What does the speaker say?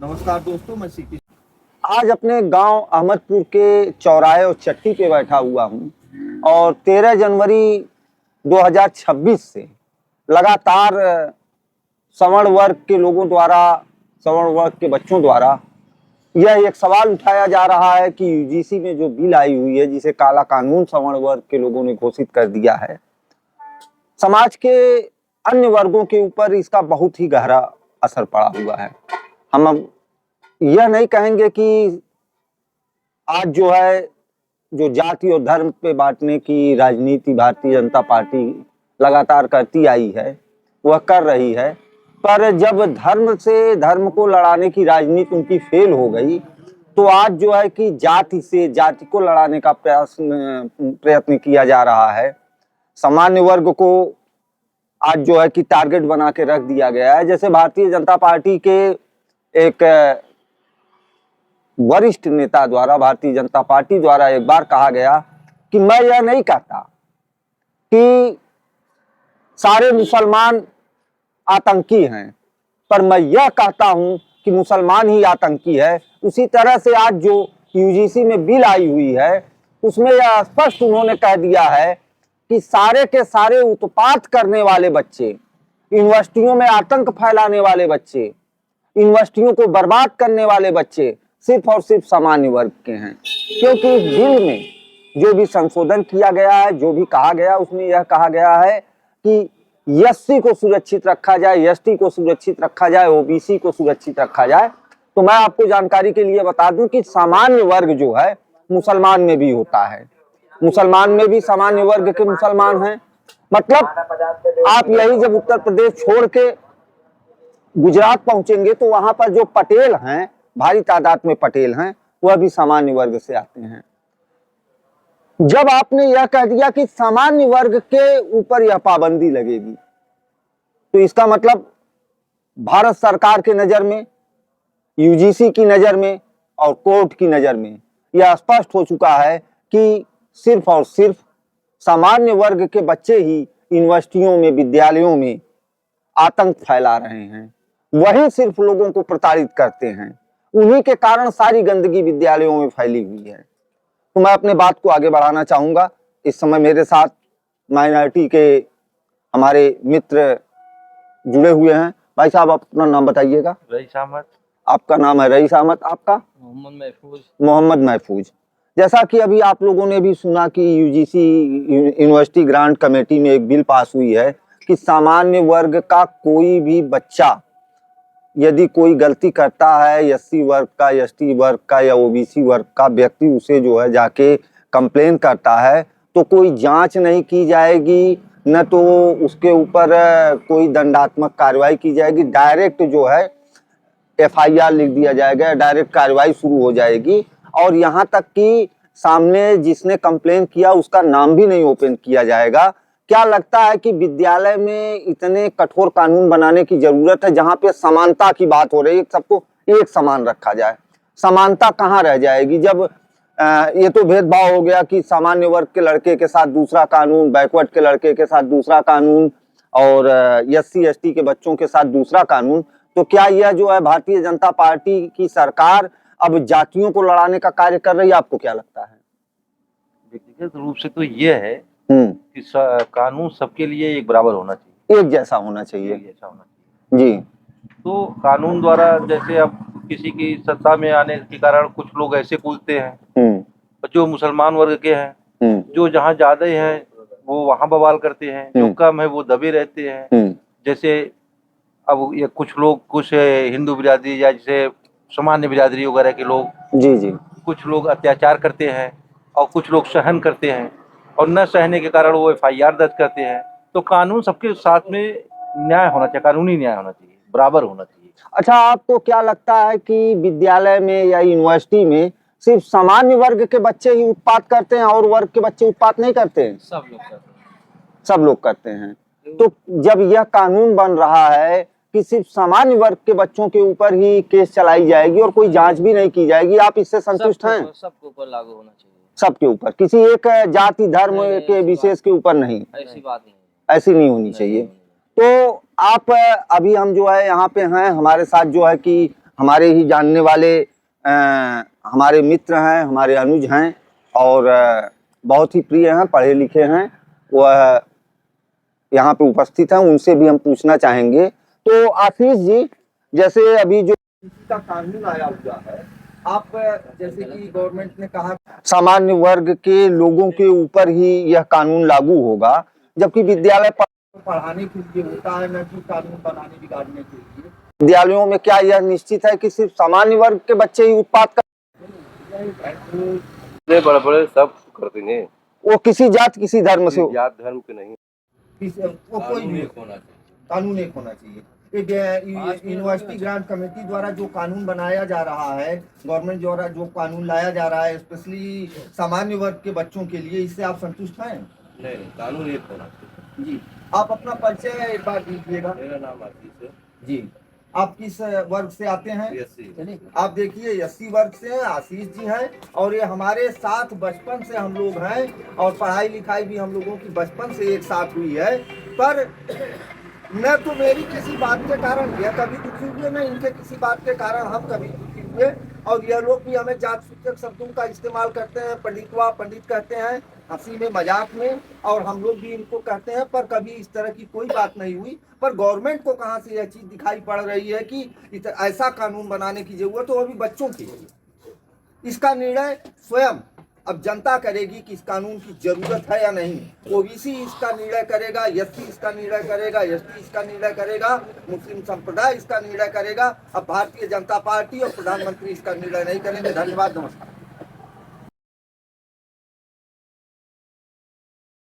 नमस्कार दोस्तों, मैं सीपी। आज अपने गांव अहमदपुर के चौराहे और चट्टी पे बैठा हुआ हूं और 13 जनवरी 2026 से लगातार सवर्ण वर्ग के लोगों द्वारा, सवर्ण वर्ग के बच्चों द्वारा यह एक सवाल उठाया जा रहा है कि यूजीसी में जो बिल आई हुई है, जिसे काला कानून सवर्ण वर्ग के लोगों ने घोषित कर दिया है, समाज के अन्य वर्गों के ऊपर इसका बहुत ही गहरा असर पड़ा हुआ है। हम अब यह नहीं कहेंगे कि आज जो है, जो जाति और धर्म पे बांटने की राजनीति भारतीय जनता पार्टी लगातार करती आई है, वह कर रही है, पर जब धर्म से धर्म को लड़ाने की राजनीति उनकी फेल हो गई, तो आज जो है कि जाति से जाति को लड़ाने का प्रयत्न किया जा रहा है। सामान्य वर्ग को आज जो है कि टारगेट बना के रख दिया गया है। जैसे भारतीय जनता पार्टी के एक वरिष्ठ नेता द्वारा, भारतीय जनता पार्टी द्वारा एक बार कहा गया कि मैं यह नहीं कहता कि सारे मुसलमान आतंकी हैं, पर मैं यह कहता हूं कि मुसलमान ही आतंकी है। उसी तरह से आज जो यूजीसी में बिल आई हुई है, उसमें यह स्पष्ट उन्होंने कह दिया है कि सारे के सारे उत्पात करने वाले बच्चे, यूनिवर्सिटियों में आतंक फैलाने वाले बच्चे, यूनिवर्सिटियों को बर्बाद करने वाले बच्चे सिर्फ और सिर्फ सामान्य वर्ग के हैं। क्योंकि इस बिल में जो भी संशोधन किया गया है, जो भी कहा गया, उसमें यह कहा गया है कि एससी को सुरक्षित रखा जाए, एसटी को सुरक्षित रखा जाए, ओबीसी को सुरक्षित रखा जाए। तो मैं आपको जानकारी के लिए बता दूं कि सामान्य वर्ग जो है मुसलमान में भी होता है, मुसलमान में भी सामान्य वर्ग के मुसलमान हैं। मतलब आप यही जब उत्तर प्रदेश छोड़ के गुजरात पहुंचेंगे तो वहां पर जो पटेल हैं, भारी तादाद में पटेल हैं, वह भी सामान्य वर्ग से आते हैं। जब आपने यह कह दिया कि सामान्य वर्ग के ऊपर यह पाबंदी लगेगी, तो इसका मतलब भारत सरकार के नजर में, यूजीसी की नजर में और कोर्ट की नजर में यह स्पष्ट हो चुका है कि सिर्फ और सिर्फ सामान्य वर्ग के बच्चे ही यूनिवर्सिटियों में, विद्यालयों में आतंक फैला रहे हैं, वही सिर्फ लोगों को प्रताड़ित करते हैं। उन्हीं के कारण सारी गंदगी विद्यालयों में फैली हुई है। तो मैं अपने बात को आगे बढ़ाना चाहूंगा। इस समय मेरे साथ माइनॉरिटी के हमारे मित्र जुड़े हुए हैं। भाई साहब, अपना नाम बताइएगा। रईस अहमद। आपका नाम है रईस अहमद, आपका? मोहम्मद महफूज। मोहम्मद महफूज। जैसा कि अभी आप लोगों ने भी सुना कि यूजीसी यूनिवर्सिटी ग्रांट कमेटी में एक बिल पास हुई है कि सामान्य वर्ग का कोई भी बच्चा यदि कोई गलती करता है, एससी वर्ग का, एसटी वर्ग का या ओबीसी वर्ग का व्यक्ति उसे जो है जाके कंप्लेन करता है, तो कोई जांच नहीं की जाएगी, न तो उसके ऊपर कोई दंडात्मक कार्रवाई की जाएगी। डायरेक्ट जो है एफआईआर लिख दिया जाएगा, डायरेक्ट कार्रवाई शुरू हो जाएगी। और यहाँ तक कि सामने जिसने कंप्लेन किया उसका नाम भी नहीं ओपन किया जाएगा। क्या लगता है कि विद्यालय में इतने कठोर कानून बनाने की जरूरत है जहां पे समानता की बात हो रही है, सबको एक समान रखा जाए? समानता कहाँ रह जाएगी जब ये तो भेदभाव हो गया कि सामान्य वर्ग के लड़के के साथ दूसरा कानून, बैकवर्ड के लड़के के साथ दूसरा कानून और एससी एसटी के बच्चों के साथ दूसरा कानून। तो क्या यह जो है भारतीय जनता पार्टी की सरकार अब जातियों को लड़ाने का कार्य कर रही है? आपको क्या लगता है? व्यक्तिगत रूप से तो ये है कि कानून सबके लिए एक बराबर होना चाहिए, एक जैसा होना चाहिए, एक जैसा होना चाहिए जी। तो कानून द्वारा, जैसे अब किसी की सत्ता में आने के कारण कुछ लोग ऐसे कूदते हैं जो मुसलमान वर्ग के हैं, जो जहाँ ज्यादा हैं वो वहाँ बवाल करते हैं, जो कम है वो दबे रहते हैं। जैसे अब ये कुछ लोग, कुछ हिंदू बिरादरी या जैसे सामान्य बिरादरी वगैरह के लोग, जी, कुछ लोग अत्याचार करते हैं और कुछ लोग सहन करते हैं, और न सहने के कारण वो एफआईआर दर्ज करते हैं। तो कानून सबके साथ में न्याय होना चाहिए, कानूनी न्याय होना चाहिए, बराबर होना चाहिए। अच्छा, आपको क्या लगता है कि विद्यालय में या यूनिवर्सिटी में सिर्फ सामान्य वर्ग के बच्चे ही उत्पात करते हैं और वर्ग के बच्चे उत्पात नहीं करते हैं? सब लोग करते हैं। सब लोग करते हैं। तो जब यह कानून बन रहा है कि सिर्फ सामान्य वर्ग के बच्चों के ऊपर ही केस चलाई जाएगी और कोई जांच भी नहीं की जाएगी, आप इससे संतुष्ट हैं? सबके ऊपर लागू होना चाहिए, सबके ऊपर, किसी एक जाति धर्म के विशेष के ऊपर नहीं? ऐसी बात नहीं, ऐसी नहीं होनी चाहिए। तो आप अभी हम जो है यहाँ पे हैं, हमारे साथ जो है कि हमारे ही जानने वाले हमारे मित्र हैं, हमारे अनुज हैं और बहुत ही प्रिय हैं, पढ़े लिखे हैं, वह यहाँ पे उपस्थित हैं, उनसे भी हम पूछना चाहेंगे। तो आशीष जी, जैसे अभी जो का कानून आया हुआ है, आप जैसे कि गवर्नमेंट ने कहा सामान्य वर्ग के लोगों के ऊपर ही यह कानून लागू होगा, जबकि विद्यालय पढ़ाने के लिए होता है, न कि कानून बनाने बिगाड़ने के लिए। विद्यालयों में क्या यह निश्चित है कि सिर्फ सामान्य वर्ग के बच्चे ही उत्पात कर? बड़े बड़े सब करते हैं, वो किसी जात किसी धर्म से, जात धर्म के नहीं, वो कोई भी कानून एक होना चाहिए। एक यूनिवर्सिटी ग्रांट कमेटी द्वारा जो कानून बनाया जा रहा है, गवर्नमेंट द्वारा जो कानून लाया जा रहा है स्पेशली सामान्य वर्ग के बच्चों के लिए, इससे आप संतुष्ट हैं? नहीं, कानून एक होना चाहिए। जी, आप अपना परिचय एक बार दीजिएगा। मेरा नाम आशीष है जी, आप किस वर्ग से आते हैं? एससी। आप देखिए एससी वर्ग से हैं, आशीष जी हैं, और ये हमारे साथ बचपन से हम लोग हैं और पढ़ाई लिखाई भी हम लोगों की बचपन से एक साथ हुई है। पर न तो मेरी किसी बात के कारण यह कभी दुखी हुए, न इनके किसी बात के कारण हम कभी दुखी हुए, और यह लोग भी हमें जात सूचक शब्दों का इस्तेमाल करते हैं, पंडित कहते हैं हंसी में मजाक में, और हम लोग भी इनको कहते हैं, पर कभी इस तरह की कोई बात नहीं हुई। पर गवर्नमेंट को कहाँ से यह चीज़ दिखाई पड़ रही है कि ऐसा कानून बनाने की जरूरत हो, अभी बच्चों की है। इसका निर्णय स्वयं अब जनता करेगी कि इस कानून की जरूरत है या नहीं। ओबीसी इसका निर्णय करेगा, एससी इसका निर्णय करेगा, एसटी इसका निर्णय करेगा, मुस्लिम संप्रदाय इसका निर्णय करेगा। अब भारतीय जनता पार्टी और प्रधानमंत्री इसका निर्णय नहीं करेंगे। धन्यवाद, नमस्कार।